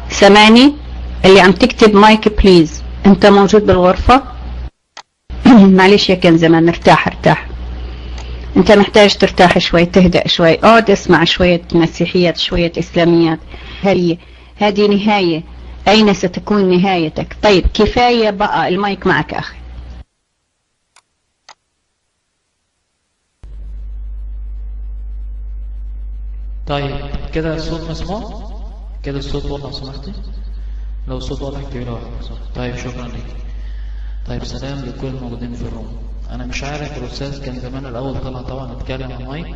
سامعني؟ اللي عم تكتب مايك بليز، انت موجود بالغرفة؟ معلش يا كان زمان، ارتاح. انت محتاج ترتاح شوي، تهدأ شوي، اقعد اسمع شوية مسيحيات، شوية اسلاميات. هذه نهاية. اين ستكون نهايتك؟ طيب كفاية بقى، المايك معك اخي. طيب كده الصوت مسموع؟ كده الصوت واضح لو سمحتي؟ لو الصوت واضح اكتبي لي واحد. طيب شكرا لك. طيب سلام لكل الموجودين في الروم. انا مش عارف الاستاذ كان زمان الاول طلع طبعا اتكلم عن المايك،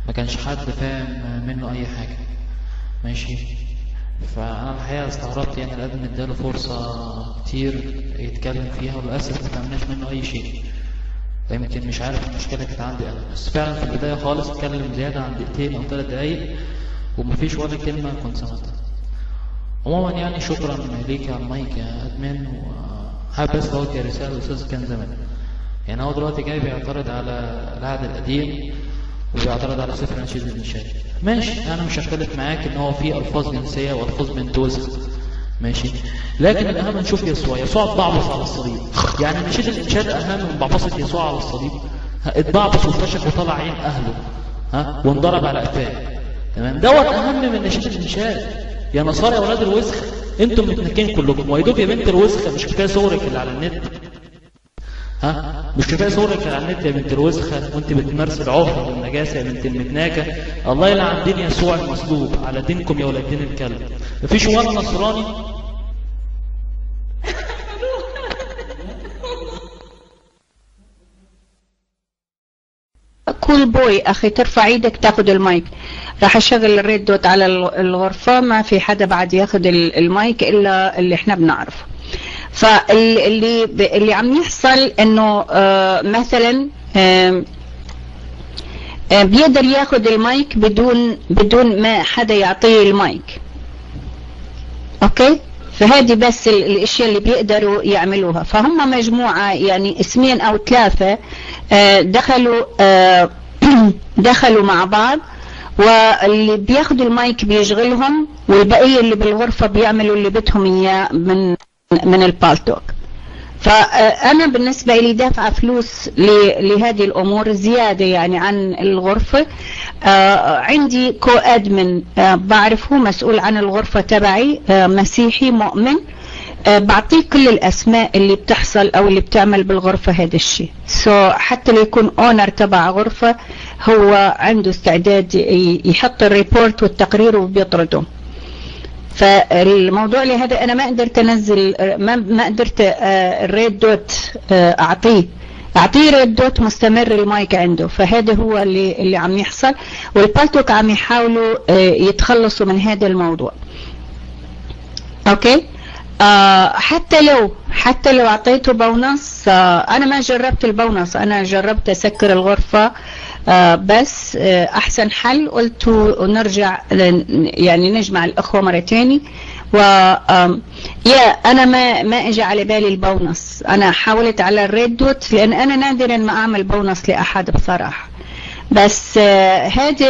ما كانش حد فاهم منه اي حاجه، ماشي. فانا الحقيقه استغربت، يعني الادم اداله فرصه كتير يتكلم فيها وللاسف ما فهمناش منه اي شيء. يمكن مش عارف المشكله كانت عندي انا، بس فعلا في البدايه خالص اتكلم زياده عن دقيقتين او 3 دقايق ومفيش ولا كلمه كنت سمعتها. عموما يعني شكرا ليك على المايك يا ادمن، وحابب بس اوجه رساله للاستاذ كان زمان. يعني هو دلوقتي جاي بيعترض على العهد القديم وبيعترض على سفر نشيد الانشاد، ماشي، انا مش هختلف معاك ان هو في الفاظ جنسيه والفاظ بنت وسخ، ماشي، لكن الاهم نشوف يسوع اتبعبص على الصليب. يعني نشيد الانشاد اهم من بعبصه يسوع على الصليب؟ اتبعبص وفشك وطلع عين اهله، وانضرب على قفاه، تمام، دوت اهم من نشيد الانشاد. يا نصارى يا اولاد الوسخ، انتم متنكين كلكم. ويدوب يا بنت الوسخه، مش كفايه صورك اللي على النت؟ مش كفايه صورك اللي على النت يا بنت الوسخه وانت بتمارس العهر والنجاسه يا بنت المتناكه؟ الله يلعن دين يسوع المصلوب على دينكم يا ولاد دين الكلب. مفيش ولا نصراني كول بوي اخي، ترفع ايدك تاخد المايك. راح اشغل الريد دوت على الغرفة، ما في حدا بعد ياخد المايك الا اللي احنا بنعرفه. فاللي عم يحصل انه مثلا بيقدر ياخد المايك بدون ما حدا يعطيه المايك، اوكي؟ فهذه بس الاشياء اللي بيقدروا يعملوها. فهم مجموعة يعني اسمين او 3 دخلوا مع بعض، واللي بياخدوا المايك بيشغلهم، والبقية اللي بالغرفة بيعملوا اللي بدهم اياه من البالتوك. فأنا بالنسبة لي دافعة فلوس لهذه الأمور زيادة يعني عن الغرفة. عندي كو أدمن بعرفه مسؤول عن الغرفة تبعي، مسيحي مؤمن، بعطيه كل الأسماء اللي بتحصل أو اللي بتعمل بالغرفة هذا الشيء. حتى لو يكون اونر تبع غرفة، هو عنده استعداد يحط الريبورت والتقرير وبيطرده. فالموضوع لهذا انا ما قدرت انزل، ما قدرت الريد دوت اعطيه ريد دوت مستمر المايك عنده. فهذا هو اللي عم يحصل، والبالتوك عم يحاولوا يتخلصوا من هذا الموضوع، اوكي؟ حتى لو اعطيته بونص، انا ما جربت البونص، انا جربت اسكر الغرفة، بس احسن حل قلت نرجع يعني نجمع الاخوة مرة تاني. انا ما اجى على بالي البونص. انا حاولت على الريد دوت لان انا نادرا ما اعمل بونص لاحد بصراحة، بس هذا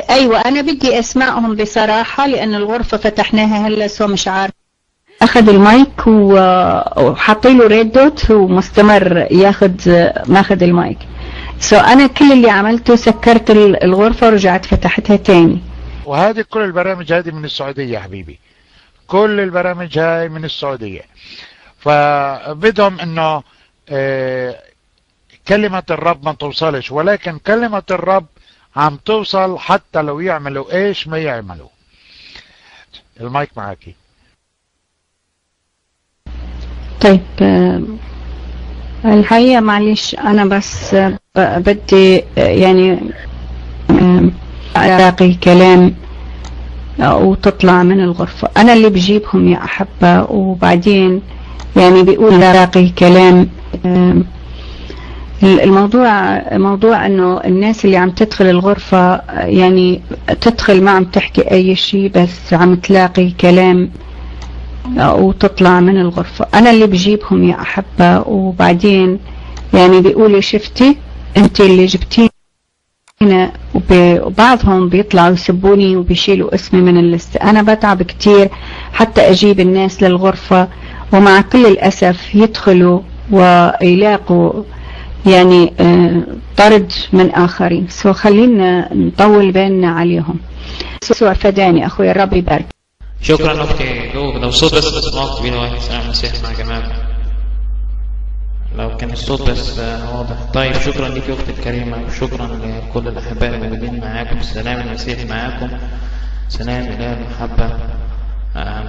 ايوه انا بدي اسمعهم بصراحة، لان الغرفة فتحناها هلا سو مش عارف. اخذ المايك وحطيله ريد دوت ومستمر ماخذ المايك. انا كل اللي عملته سكرت الغرفة ورجعت فتحتها تاني. وهذه كل البرامج هذه من السعودية يا حبيبي، كل البرامج هاي من السعودية. فبدهم انه كلمة الرب ما توصلش، ولكن كلمة الرب عم توصل حتى لو يعملوا ايش ما يعملوا. المايك معاكي. طيب الحقيقة معلش أنا بس بدي يعني ألاقي كلام وتطلع من الغرفة. أنا اللي بجيبهم يا أحبة، وبعدين يعني بيقول ألاقي كلام. الموضوع أنه الناس اللي عم تدخل الغرفة يعني تدخل ما عم تحكي أي شيء، بس عم تلاقي كلام وتطلع من الغرفة. أنا اللي بجيبهم يا أحبة، وبعدين يعني بيقولي شفتي أنت اللي جبتينا، وبعضهم بيطلعوا يسبوني وبيشيلوا اسمي من الليست. أنا بتعب كتير حتى أجيب الناس للغرفة، ومع كل الأسف يدخلوا ويلاقوا يعني طرد من آخرين. خلينا نطول بالنا عليهم. يسوع فداني أخوي، الرب يبارك. شكرا أختي. لو صوت بس اسمعك بينا واحد سلام المسيح مع جماعة، لو كان الصوت بس واضح. طيب شكرا لك يا أختي الكريمة، وشكرا لكل الأحباء الموجودين معاكم. سلام المسيح معاكم، سلام إله المحبة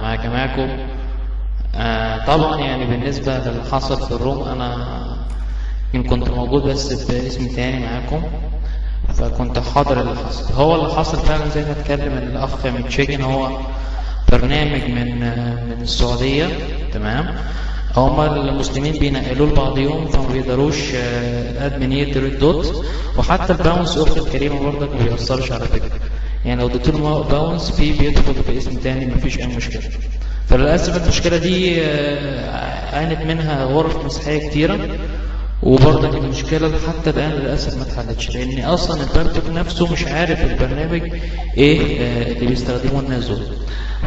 مع جماعكم. طبعا يعني بالنسبة للي حصل في الروم، أنا كنت موجود بس باسم تاني معاكم، فكنت حاضر اللي حصل. هو اللي حصل فعلا زي ما اتكلم الأخ من تشيكن، هو برنامج من السعودية، تمام. هما المسلمين بينقلوا لبعضهم، فما بيقدروش الادمن يقدر الدوت، وحتى الباونس اخت الكريمه برضك ما بيأثرش على فكره. يعني لو اديت له باونس بيدخل باسم تاني مفيش اي مشكله. فللاسف المشكله دي عانت منها غرف مسيحيه كتيره، وبرضك المشكله حتى الان للاسف ما اتحلتش، لان اصلا البرنامج نفسه مش عارف البرنامج ايه اللي بيستخدموه الناس دول.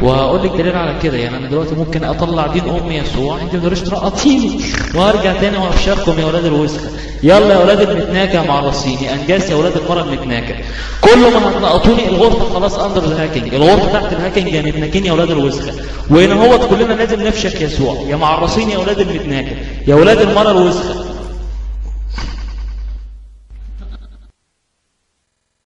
وهقول لك دليل على كده. يعني انا دلوقتي ممكن اطلع دين امي يسوع، انت ما تقدريش ترقطيني، وارجع تاني وافشخكم يا اولاد الوسخه. يلا يا اولاد المتناكه معرصيني، انجاز يا اولاد المره المتناكه. كل ما هتنقطوني الغرفه خلاص اندر الهاكينج، الغرفه تحت الهاكينج يا متناكين يا اولاد الوسخه. وهنا هو كلنا لازم نفشخ يسوع، يا معرصين يا اولاد المتناكه، يا اولاد المره الوسخه.